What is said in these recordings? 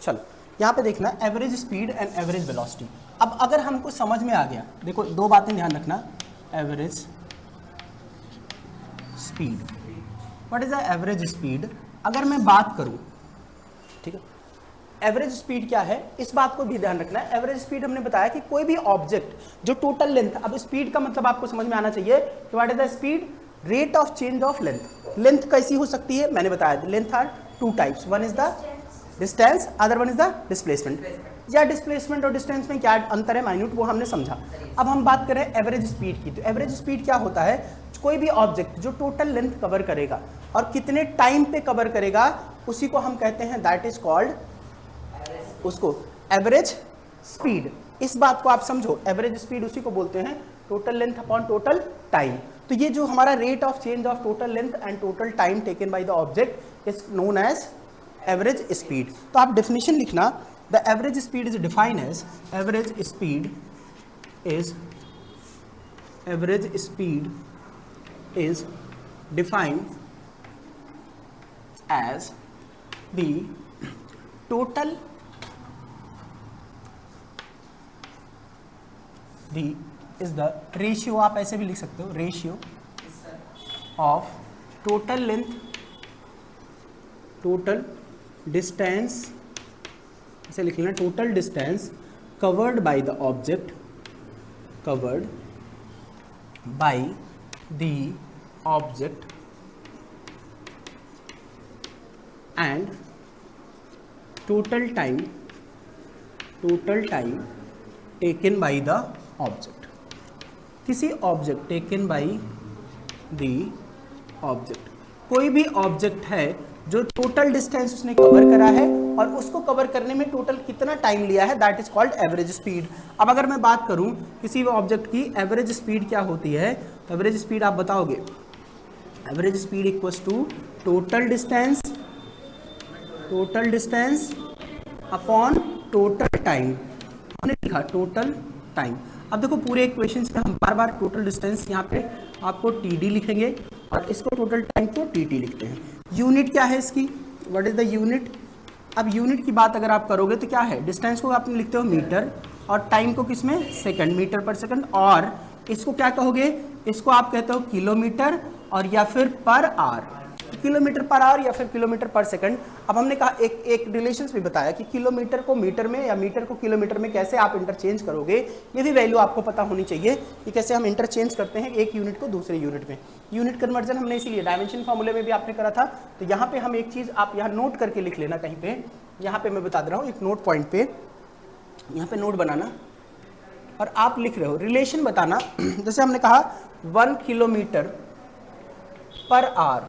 चलो यहाँ पे देखना average speed and average velocity. अब अगर हमको समझ में आ गया, देखो दो बातें ध्यान रखना, average speed, what is the average speed. अगर मैं बात करूं, ठीक है, एवरेज स्पीड क्या है इस बात को भी ध्यान रखना है। एवरेज स्पीड हमने बताया कि कोई भी ऑब्जेक्ट जो टोटल लेंथ, अब स्पीड का मतलब आपको समझ में आना चाहिए कि what is the speed, rate of change of length. Length कैसी हो सकती है, मैंने बताया length are two types, one is the distance, other one is the displacement. या डिस्प्लेसमेंट और डिस्टेंस में क्या अंतर है माइन्यूट, वो हमने समझा। अब हम बात करें एवरेज स्पीड की, तो एवरेज स्पीड क्या होता है, कोई भी ऑब्जेक्ट जो टोटल लेंथ कवर करेगा और कितने टाइम पे कवर करेगा उसी को हम कहते हैं दैट इज कॉल्ड, उसको एवरेज स्पीड। इस बात को आप समझो, एवरेज स्पीड उसी को बोलते हैं total length upon total time. तो ये जो हमारा rate of change of total length and total time taken by the object is known as average speed. तो आप डेफिनेशन लिखना, the average speed is defined as, average speed is, average speed is defined as the total, the is the ratio, आप ऐसे भी लिख सकते हो, ratio of total length, total distance, ऐसे लिख लेना, total distance covered by the object, covered by the object and total time, total time taken by the object. किसी object, taken by the object, कोई भी ऑब्जेक्ट है जो total distance उसने cover करा है और उसको कवर करने में टोटल कितना टाइम लिया है, that is called average speed. अब अगर मैं बात करूं किसी भी ऑब्जेक्ट की एवरेज स्पीड क्या होती है, तो एवरेज स्पीड आप बताओगे, average speed equals to total distance, total distance upon total time. हमने लिखा टोटल टाइम। अब देखो पूरे इक्वेशंस में हम बार बार टोटल डिस्टेंस यहाँ पे आपको टीडी लिखेंगे और इसको टोटल टाइम को टीटी लिखते हैं। यूनिट क्या है इसकी, व्हाट इज द यूनिट। अब यूनिट की बात अगर आप करोगे तो क्या है, डिस्टेंस को आप लिखते हो मीटर और टाइम को किस में, सेकंड, मीटर पर सेकंड। और इसको क्या कहोगे, इसको आप कहते हो किलोमीटर और या फिर per hour, kilometre per hour या फिर किलोमीटर पर सेकंड। अब हमने कहा एक रिलेशंस भी बताया कि किलोमीटर को मीटर में या मीटर को किलोमीटर में कैसे आप इंटरचेंज करोगे, ये भी वैल्यू आपको पता होनी चाहिए कि कैसे हम इंटरचेंज करते हैं एक यूनिट को दूसरे यूनिट में। यूनिट कन्वर्जन हमने इसीलिए डायमेंशन फॉर्मूले में भी आपने करा था। तो यहाँ पे हम एक चीज़ आप यहाँ नोट करके लिख लेना कहीं पे, यहाँ पे मैं बता दे रहा हूँ एक नोट पॉइंट पे, यहाँ पे नोट बनाना और आप लिख रहे हो रिलेशन बताना। जैसे हमने कहा 1 किलोमीटर पर आवर,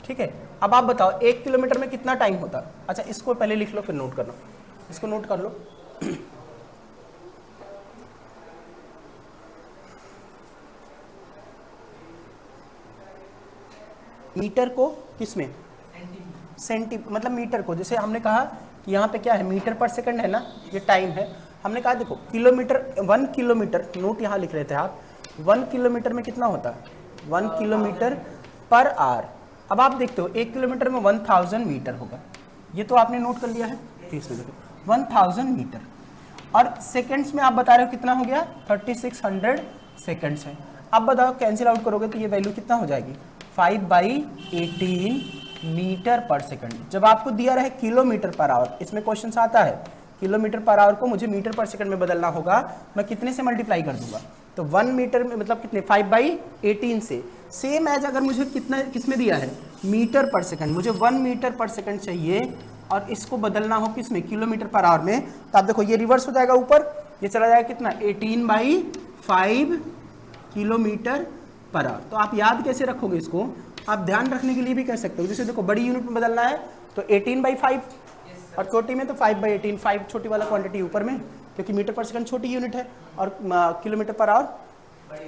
ठीक है। अब आप बताओ 1 किलोमीटर में कितना टाइम होता। अच्छा इसको पहले लिख लो फिर नोट कर लो, इसको नोट कर लो। मीटर को किसमें, मतलब मीटर को, जैसे हमने कहा कि यहाँ पे क्या है, मीटर पर सेकंड है ना, ये टाइम है। हमने कहा देखो किलोमीटर, 1 किलोमीटर, नोट यहाँ लिख रहे थे आप, 1 किलोमीटर में कितना होता है, 1 किलोमीटर पर आवर। अब आप देखते हो 1 किलोमीटर में 1000 मीटर होगा, ये तो आपने नोट कर लिया है, इसमें देखो 1000 मीटर। और सेकंड्स में आप बता रहे हो कितना हो गया, 3600 सेकंड्स है। अब बताओ कैंसिल आउट करोगे तो ये वैल्यू कितना हो जाएगी, 5/18 मीटर पर सेकंड। जब आपको दिया रहे किलोमीटर पर आवर, इसमें क्वेश्चन आता है किलोमीटर पर आवर को मुझे मीटर पर सेकंड में बदलना होगा, मैं कितने से मल्टीप्लाई कर दूंगा, तो 1 मीटर में मतलब कितने, 5/18 से। सेम एज अगर मुझे कितना किसमें दिया है, मीटर पर सेकंड, मुझे 1 मीटर पर सेकंड चाहिए और इसको बदलना हो किसमें, किलोमीटर पर आवर में, तो आप देखो ये रिवर्स हो जाएगा, ऊपर ये चला जाएगा कितना, 18/5 किलोमीटर पर आवर। तो आप याद कैसे रखोगे इसको, आप ध्यान रखने के लिए भी कह सकते हो। जैसे देखो बड़ी यूनिट में बदलना है तो 18/5 और छोटी में तो 5/18, 5 छोटी वाला क्वांटिटी ऊपर में, क्योंकि मीटर पर सेकंड छोटी यूनिट है और किलोमीटर पर आवर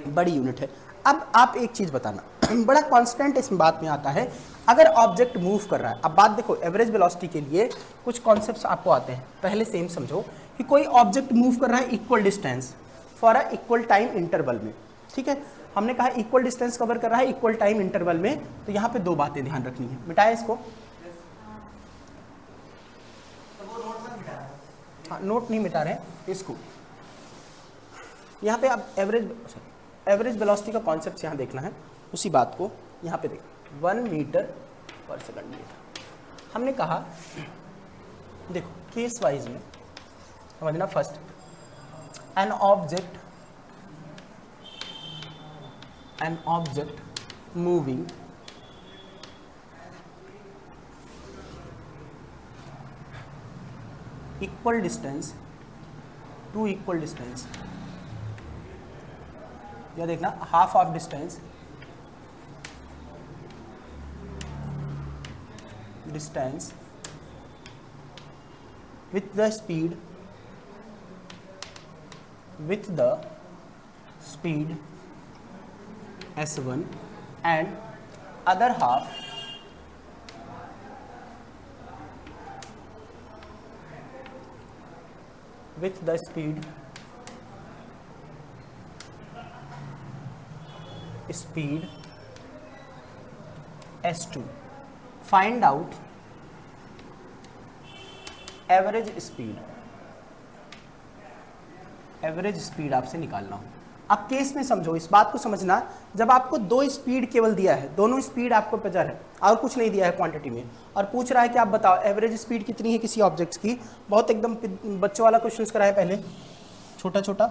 बड़ी यूनिट है। अब आप एक चीज बताना, बड़ा कांस्टेंट इस बात में आता है, अगर ऑब्जेक्ट मूव कर रहा है। अब बात देखो एवरेज वेलोसिटी के लिए कुछ कॉन्सेप्ट्स आपको आते हैं, पहले सेम समझो कि कोई ऑब्जेक्ट मूव कर रहा है equal distance for a equal time interval में, ठीक है। हमने कहा इक्वल डिस्टेंस कवर कर रहा है इक्वल टाइम इंटरवल में, तो यहाँ पे दो बातें ध्यान रखनी है। मिटाए इसको, हाँ नोट नहीं मिटा रहे हैं इसको। यहाँ पे आप एवरेज वेलोसिटी का कॉन्सेप्ट यहाँ देखना है, उसी बात को यहाँ पे देखो 1 मीटर पर सेकंड ये था। हमने कहा देखो केस वाइज में समझना। First an object moving equal distance to equal distance, या देखना half of distance with the speed s1 and other half with the speed s2. Find out average speed आपसे निकालना हो। अब केस में समझो, इस बात को समझना, जब आपको दो स्पीड केवल दिया है, दोनों स्पीड आपको पता है और कुछ नहीं दिया है क्वांटिटी में, और पूछ रहा है कि आप बताओ एवरेज स्पीड कितनी है किसी ऑब्जेक्ट की। बहुत एकदम बच्चों वाला क्वेश्चन कराया पहले, छोटा छोटा,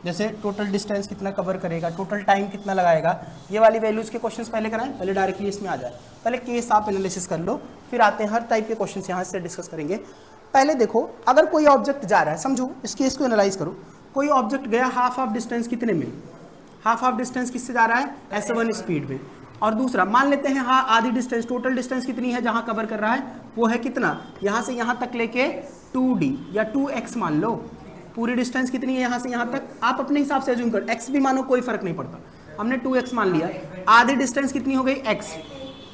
जैसे टोटल डिस्टेंस कितना कवर करेगा, टोटल टाइम कितना लगाएगा, ये वाली वैल्यूज के क्वेश्चंस पहले कराएं, पहले डायरेक्टली इसमें आ जाए। पहले केस आप एनालिसिस कर लो, फिर आते हैं हर टाइप के क्वेश्चंस यहाँ से डिस्कस करेंगे। पहले देखो, अगर कोई ऑब्जेक्ट जा रहा है, समझो इस केस को एनालाइज करो। कोई ऑब्जेक्ट गया हाफ ऑफ डिस्टेंस कितने में, हाफ ऑफ डिस्टेंस किससे जा रहा है, s1 स्पीड में, और दूसरा मान लेते हैं हाँ आधी डिस्टेंस, टोटल डिस्टेंस कितनी है जहाँ कवर कर रहा है वो है कितना, यहाँ से यहाँ तक लेके 2d या 2x मान लो। पूरी डिस्टेंस कितनी है यहाँ से यहाँ तक, आप अपने हिसाब से अज्यूम करो, x भी मानो कोई फर्क नहीं पड़ता, हमने 2x मान लिया। आधी डिस्टेंस कितनी हो गई, x।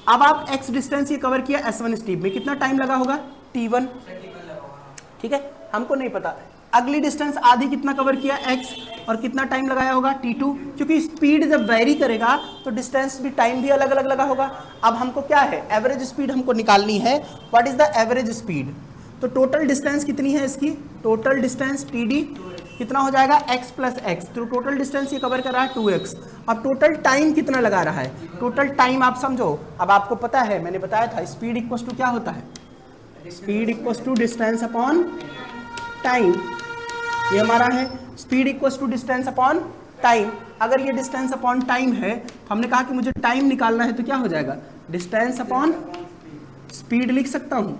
अब आप x डिस्टेंस ये कवर किया s1 स्पीड में, कितना टाइम लगा होगा, t1, ठीक है, हमको नहीं पता। अगली डिस्टेंस आधी कितना कवर किया, x, और कितना टाइम लगाया होगा, t2, क्योंकि स्पीड जब वेरी करेगा तो डिस्टेंस भी, टाइम भी अलग अलग लगा होगा। अब हमको क्या है, एवरेज स्पीड हमको निकालनी है। What is the average speed, तो टोटल डिस्टेंस कितनी है इसकी, टोटल डिस्टेंस td कितना हो जाएगा, x प्लस x, तो टोटल डिस्टेंस ये कवर कर रहा है 2x। अब टोटल टाइम कितना लगा रहा है, टोटल टाइम आप समझो, अब आपको पता है, मैंने बताया था स्पीड इक्वल टू क्या होता है, speed equal to distance upon time, ये हमारा है speed equal to distance upon time. अगर ये डिस्टेंस अपॉन टाइम है, हमने कहा कि मुझे टाइम निकालना है, तो क्या हो जाएगा, डिस्टेंस अपॉन स्पीड लिख सकता हूँ,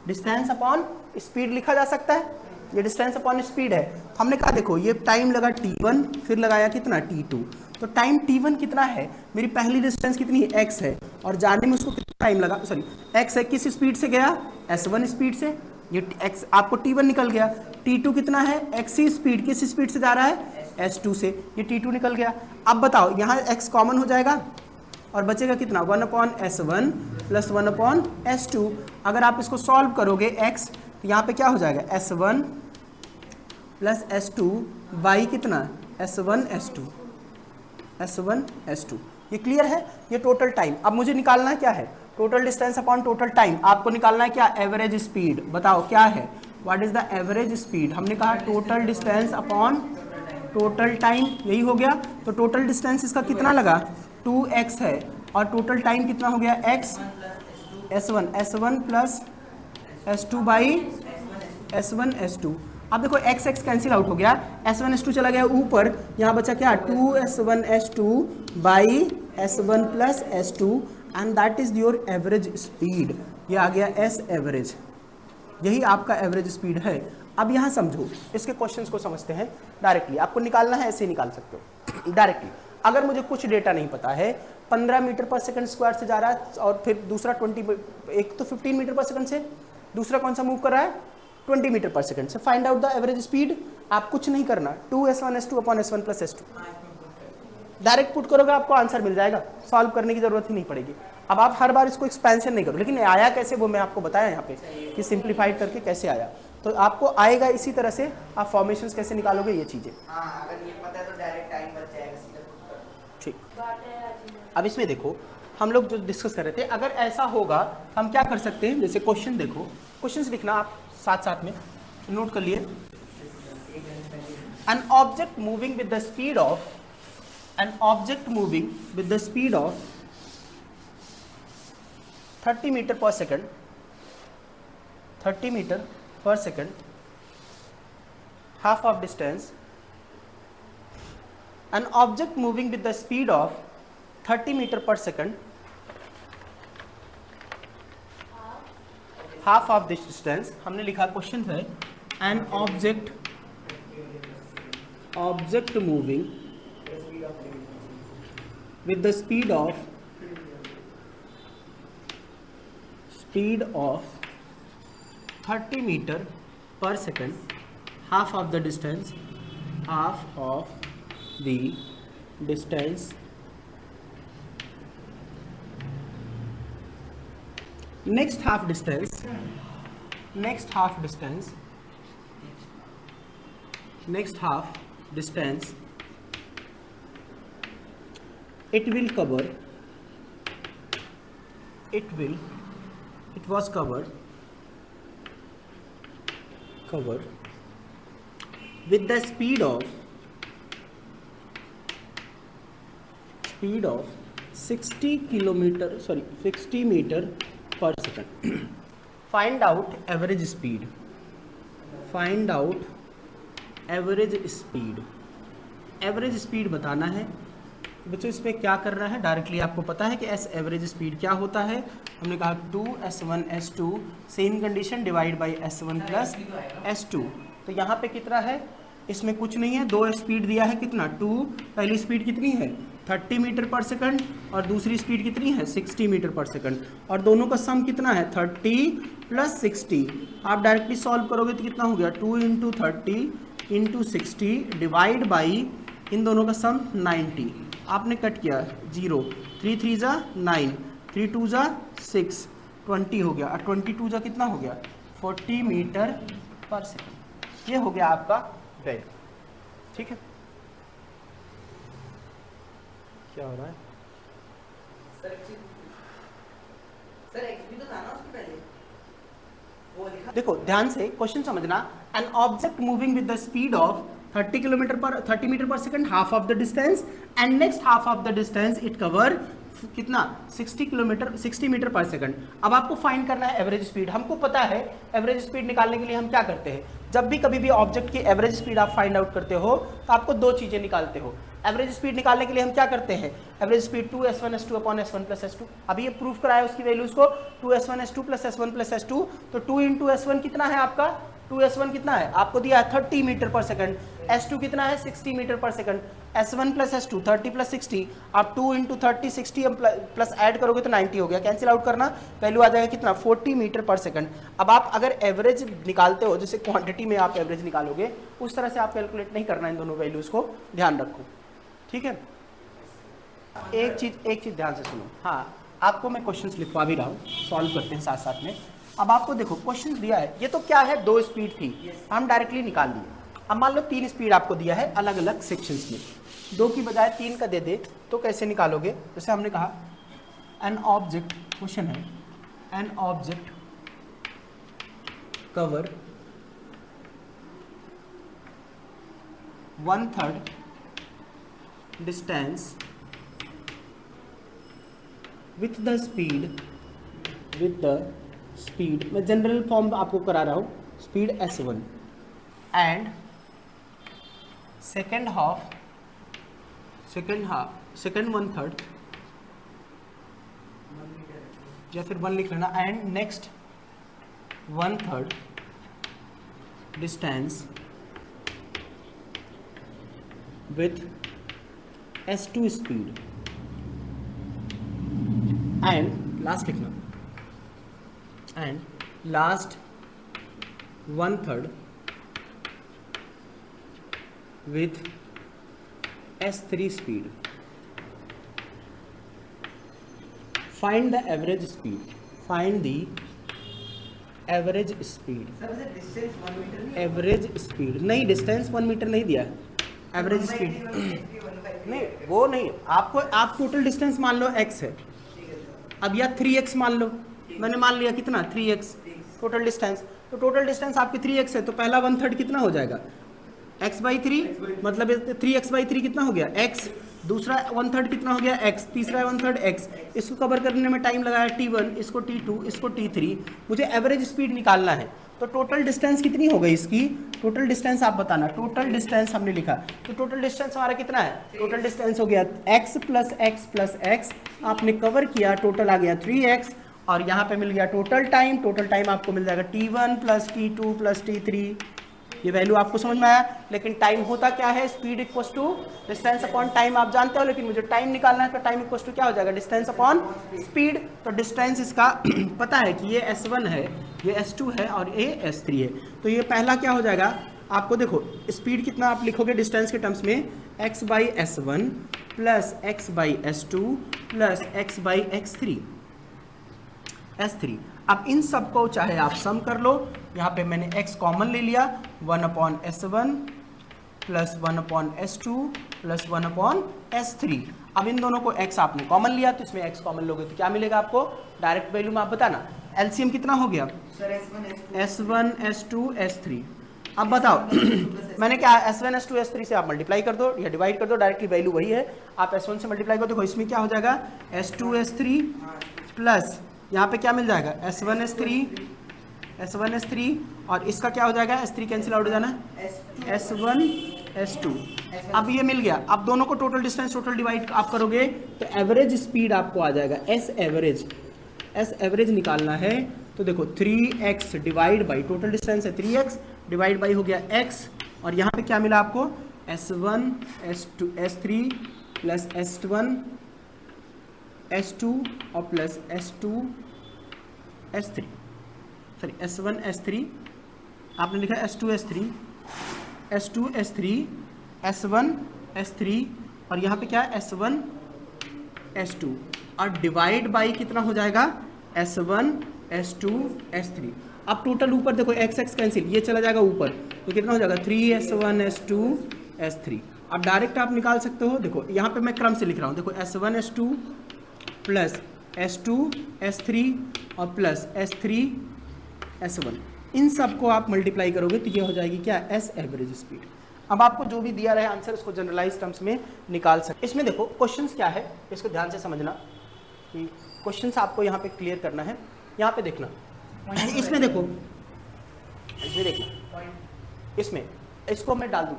डिस्टेंस अपॉन स्पीड लिखा जा सकता है, ये डिस्टेंस अपॉन स्पीड है। हमने कहा देखो ये टाइम लगा t1, फिर लगाया कितना t2, तो टाइम t1 कितना है, मेरी पहली डिस्टेंस कितनी है, x है, और जाने में उसको कितना टाइम लगा, सॉरी x है, किस स्पीड से गया, s1 स्पीड से, ये x आपको t1 निकल गया। t2 कितना है, x ही स्पीड, किस स्पीड से जा रहा है, s2 से, ये t2 निकल गया। अब बताओ यहाँ x कॉमन हो जाएगा और बचेगा कितना, 1/s1 प्लस 1/s2। अगर आप इसको सॉल्व करोगे x, तो यहाँ पे क्या हो जाएगा, s1 प्लस s2 बाई कितना, s1 s2। ये क्लियर है, ये टोटल टाइम। अब मुझे निकालना है क्या है, total distance upon total time. आपको निकालना है क्या, एवरेज स्पीड। बताओ क्या है, what is the average speed. हमने कहा total distance upon total time, यही हो गया। तो टोटल डिस्टेंस इसका कितना लगा, 2x है, और टोटल टाइम कितना हो गया, x, s1 plus s2 by s1 s2। अब देखो x x कैंसिल आउट हो गया, s1 s2 चला गया ऊपर, यहाँ बचा क्या, 2s1 s2 by s1 plus s2, and that is your average speed. ये आ गया s एवरेज, यही आपका एवरेज स्पीड है। अब यहाँ समझो, इसके क्वेश्चंस को समझते हैं डायरेक्टली। आपको निकालना है, ऐसे ही निकाल सकते हो डायरेक्टली। अगर मुझे कुछ डेटा नहीं पता है, 15 मीटर पर सेकंड स्क्वायर से जा रहा है, और फिर दूसरा 20, एक तो 15 मीटर पर सेकंड से, दूसरा कौन सा मूव कर रहा है, 20 मीटर पर सेकंड से। Find out the average speed. आप कुछ नहीं करना, 2s1 s2 upon s1 plus s2 direct put करोगे, आपको आंसर मिल जाएगा, सॉल्व करने की जरूरत ही नहीं पड़ेगी। अब आप हर बार इसको एक्सपेंशन नहीं करो, लेकिन आया कैसे वो मैं आपको बताया यहाँ पे कि सिंप्लीफाइड करके कैसे आया। तो आपको आएगा इसी तरह से, आप फॉर्मेशंस कैसे निकालोगे ये चीजें। अगर ये पता है तो डायरेक्ट टाइम बच जाएगा, सीधा। ठीक, अब इसमें देखो हम लोग जो डिस्कस कर रहे थे, अगर ऐसा होगा हम क्या कर सकते हैं। जैसे क्वेश्चन देखो, क्वेश्चंस लिखना आप साथ साथ में। नोट कर लिए, an object moving with the speed of 30 meter per second, 30 meter per second, half of distance, an object moving with the speed of 30 meter per second, half of this distance, हमने लिखा question है an object moving with the speed of 30 meter per second, half of the distance, next half distance, it was covered with the speed of 60 meter per second. Find out average speed. Average speed बताना है बच्चों। इस पे क्या करना है, directly आपको पता है कि एस एवरेज स्पीड क्या होता है। हमने कहा 2s1s2 same condition divide by s1 plus s2। तो यहाँ पे कितना है, इसमें कुछ नहीं है, दो स्पीड दिया है कितना 2, पहली स्पीड कितनी है 30 मीटर पर सेकंड और दूसरी स्पीड कितनी है 60 मीटर पर सेकंड, और दोनों का सम कितना है 30 प्लस 60। आप डायरेक्टली सॉल्व करोगे तो कितना हो गया 2 इंटू 30 इंटू 60 डिवाइड बाई इन दोनों का सम 90। आपने कट किया 0, 3 3 जा 9, 3 2 जा 6, 20 हो गया, और 22 जा कितना हो गया 40 मीटर पर सेकंड। ये हो गया आपका वैल्यू। ठीक है, क्या हो रहा है सर एक्चुअली तो था ना उसके पहले वो लिखा। देखो ध्यान से क्वेश्चन समझना। An object moving with the speed of 30 meter पर second, half of the distance, and next half of the distance it cover कितना 60 मीटर पर सेकंड। अब आपको फाइंड करना है एवरेज स्पीड। हमको पता है एवरेज स्पीड निकालने के लिए हम क्या करते हैं, जब भी कभी भी ऑब्जेक्ट की एवरेज स्पीड आप फाइंड आउट करते हो तो आपको दो चीजें निकालते हो। एवरेज स्पीड निकालने के लिए हम क्या करते हैं, average speed 2s1s2 upon s1 plus s2। अभी ये प्रूफ कराया उसकी वैल्यूज को 2s1s2 plus s1 plus s2। तो 2 इंटू s1 कितना है आपका 2s1 कितना है आपको दिया है 30 मीटर पर सेकंड, s2 कितना है 60 मीटर पर second, s1 plus s2 30 plus 60। आप 2 इंटू 30 60 प्लस ऐड करोगे तो 90 हो गया, कैंसिल आउट करना, वैल्यू आ जाएगा कितना 40 मीटर पर सेकंड। अब आप अगर एवरेज निकालते हो, जैसे क्वांटिटी में आप एवरेज निकालोगे उस तरह से आप कैलकुलेट नहीं करना, इन दोनों वैल्यूज को ध्यान रखो। ठीक है, एक चीज ध्यान से सुनो। हाँ, आपको मैं क्वेश्चंस लिखवा भी रहा हूँ, सॉल्व करते हैं साथ साथ में। अब आपको देखो क्वेश्चन दिया है, ये तो क्या है दो स्पीड थी, हम डायरेक्टली निकाल लिए। अब मान लो 3 स्पीड आपको दिया है अलग अलग सेक्शंस में, 2 की बजाय 3 का दे दे तो कैसे निकालोगे। जैसे हमने कहा एन ऑब्जेक्ट, क्वेश्चन है an object cover 1/3 distance with the speed, मैं जनरल फॉर्म आपको करा रहा हूँ, स्पीड s1 एंड सेकेंड 1/3 या फिर 1 लिख लेना, and next 1/3 distance with s2 speed, and last लिखना, and last 1/3 with s3 speed. Find the average speed. Find the average speed. Sir वैसे डिस्टेंस 1 मीटर नहीं, एवरेज स्पीड नहीं, डिस्टेंस 1 मीटर नहीं दिया, एवरेज स्पीड नहीं, वो नहीं। आपको आप टोटल डिस्टेंस मान लो x है, अब या 3x मान लो, मैंने मान लिया कितना 3x, टोटल डिस्टेंस, तो टोटल डिस्टेंस आपकी 3x है, तो पहला 1/3 कितना हो जाएगा x/3, मतलब 3x/3 कितना हो गया x, दूसरा 1/3 कितना हो गया x, तीसरा 1/3 x। इसको कवर करने में टाइम लगाया t1, इसको t2, इसको t3। मुझे एवरेज स्पीड निकालना है, तो टोटल डिस्टेंस कितनी हो गई इसकी, टोटल डिस्टेंस आप बताना। टोटल डिस्टेंस हमने लिखा, तो टोटल डिस्टेंस हमारा कितना है, टोटल डिस्टेंस हो गया x + x, आपने कवर किया, टोटल आ गया 3x, और यहाँ पे मिल गया टोटल टाइम आपको मिल जाएगा t1 + t2 + t3। ये वैल्यू आपको समझ में आया। लेकिन टाइम होता क्या है, speed equals to distance upon time, आप जानते हो, लेकिन मुझे टाइम निकालना है, तो टाइम इक्वल्स टू क्या हो जाएगा, डिस्टेंस अपॉन स्पीड। तो डिस्टेंस इसका पता है कि ये s1 है, ये s2 है और ये s3 है। तो ये पहला क्या हो जाएगा, आपको देखो स्पीड कितना आप लिखोगे डिस्टेंस के टर्म्स में, x/s1 + x/s2 + x/x3 s3। अब इन सबको चाहे आप सम कर लो, यहाँ पे मैंने x कॉमन ले लिया, 1/s1 + 1/s2 + 1/s3। अब इन दोनों को x आपने कॉमन लिया, तो इसमें x कॉमन लोगे तो क्या मिलेगा आपको, डायरेक्ट वैल्यू में आप बताना। एलसीएम कितना हो गया, s1 s2 s3। अब बताओ मैंने क्या, s1 s2 s3 से आप मल्टीप्लाई कर दो या डिवाइड कर दो, डायरेक्टली वैल्यू वही है, आप s1 से मल्टीप्लाई कर दो। देखो इसमें क्या हो जाएगा, s2 s3 प्लस यहाँ पे क्या मिल जाएगा, s1 s3, और इसका क्या हो जाएगा, s3 कैंसिल आउट हो जाना, s1 s2। अब ये मिल गया। अब दोनों को टोटल डिस्टेंस टोटल डिवाइड आप करोगे तो एवरेज स्पीड आपको आ जाएगा, एस एवरेज निकालना है। तो देखो 3x divide by, total distance है 3x डिवाइड बाई हो गया x, और यहाँ पे क्या मिला आपको, s1 s2 s3 plus s1 s2 और plus s2 s3, sorry s1 s3, आपने लिखा s2 s3 s1 s3, और यहाँ पे क्या है s1 s2, और डिवाइड बाई कितना हो जाएगा, s1 s2 s3। अब टोटल ऊपर देखो x कैंसिल, ये चला जाएगा ऊपर, तो कितना हो जाएगा 3s1 s2 s3। अब डायरेक्ट आप निकाल सकते हो, देखो यहाँ पे मैं क्रम से लिख रहा हूँ, देखो s1 s2 plus s2 s3 और प्लस s3 s1, इन सब को आप मल्टीप्लाई करोगे तो ये हो जाएगी क्या, एस एवरेज स्पीड। अब आपको जो भी दिया रहे आंसर उसको जनरलाइज टर्म्स में निकाल सकते। इसमें देखो क्वेश्चंस क्या है, इसको ध्यान से समझना कि क्वेश्चंस आपको यहाँ पे क्लियर करना है। यहाँ पे देखना, इसमें देखो, इसमें इसको मैं डाल दूँ,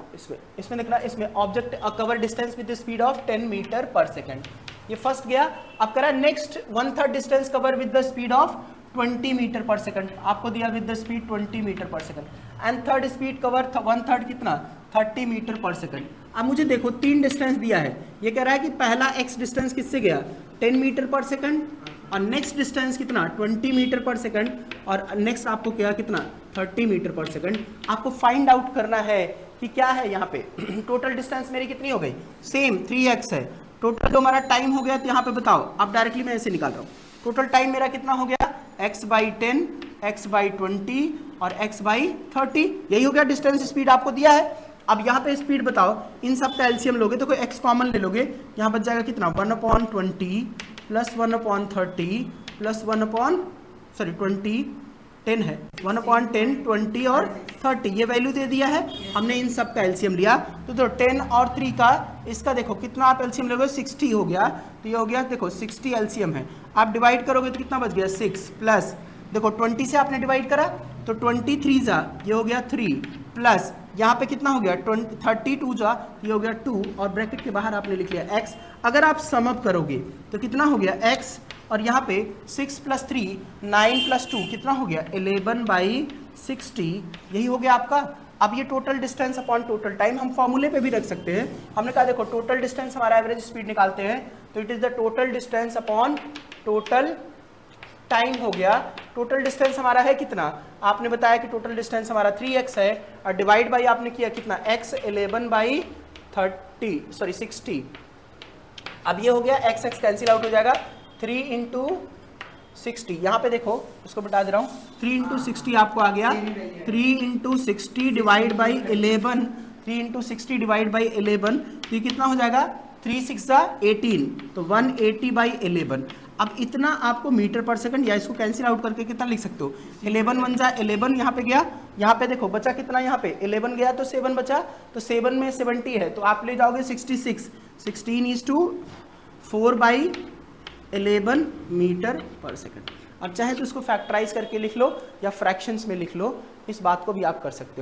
इसमें देखना, इसमें object cover distance with speed of 10 metre per second, ये फर्स्ट गया। अब करा next 1/3 distance cover with the speed of 20 metre पर सेकंड, आपको दिया विद द स्पीड 20 मीटर पर second, and third speed cover 1/3 कितना 30 मीटर पर सेकंड। अब मुझे देखो 3 डिस्टेंस दिया है, ये कह रहा है कि पहला x डिस्टेंस किससे गया 10 मीटर पर सेकंड, और नेक्स्ट डिस्टेंस कितना 20 मीटर पर सेकंड, और नेक्स्ट आपको क्या कितना 30 मीटर पर सेकंड। आपको फाइंड आउट करना है कि क्या है यहाँ पे टोटल डिस्टेंस मेरी कितनी हो गई, सेम 3x है। टोटल जो हमारा टाइम हो गया तो यहाँ पे बताओ, अब डायरेक्टली मैं ऐसे निकाल रहा हूँ, टोटल टाइम मेरा कितना हो गया x/10 x/20 और x/30, यही हो गया डिस्टेंस स्पीड आपको दिया है। अब यहाँ पे स्पीड बताओ, इन सब का एलसीएम लोगे तो कोई x कॉमन ले लोगे, यहाँ बच जाएगा कितना 1/20 प्लस 1/30 प्लस 20 10 है 1/10 20 और 30, ये वैल्यू दे दिया है हमने, इन सब का एलसीएम लिया। तो 10 और 3 का इसका देखो कितना आप एलसीएम लोगे 60 हो गया, तो ये हो गया देखो 60 एलसीएम है। आप डिवाइड करोगे तो कितना बच गया 6 प्लस देखो 20 से आपने डिवाइड करा तो 23 जा ये हो गया 3 प्लस यहाँ पे कितना हो गया 32 जा ये हो गया 2 और ब्रैकेट के बाहर आपने लिख लिया x। अगर आप सम अप करोगे तो कितना हो गया x, और यहाँ पे 6 + 3 9 + 2 कितना हो गया 11/60, यही हो गया आपका। अब ये total distance upon total time हम फॉर्मूले पे भी रख सकते हैं। हमने कहा देखो टोटल डिस्टेंस हमारा एवरेज स्पीड निकालते हैं तो it is the total distance upon total time हो गया। टोटल डिस्टेंस हमारा है कितना, आपने बताया कि टोटल डिस्टेंस हमारा 3x है, और डिवाइड बाई आपने किया कितना x 11/60। अब ये हो गया x कैंसिल आउट हो जाएगा 3 × 60, यहाँ पे देखो इसको बता दे रहा हूँ 3 × 60 आपको आ गया 3 × 60 डिवाइड बाई 11, 3 × 60 डिवाइड बाई 11, तो ये कितना हो जाएगा 3 × 6 = 18, तो 180/11। अब इतना आपको मीटर पर सेकंड, या इसको कैंसिल आउट करके कितना लिख सकते हो, 11 1 जा 11, यहाँ पे गया, यहाँ पे देखो बचा कितना, यहाँ पे 11 गया तो 7 बचा, तो 7 में 70 है तो आप ले जाओगे 66, 16:4/11 मीटर पर सेकंड। अब चाहे तो इसको फैक्टराइज करके लिख लो या फ्रैक्शंस में लिख लो, इस बात को भी आप कर सकते हो।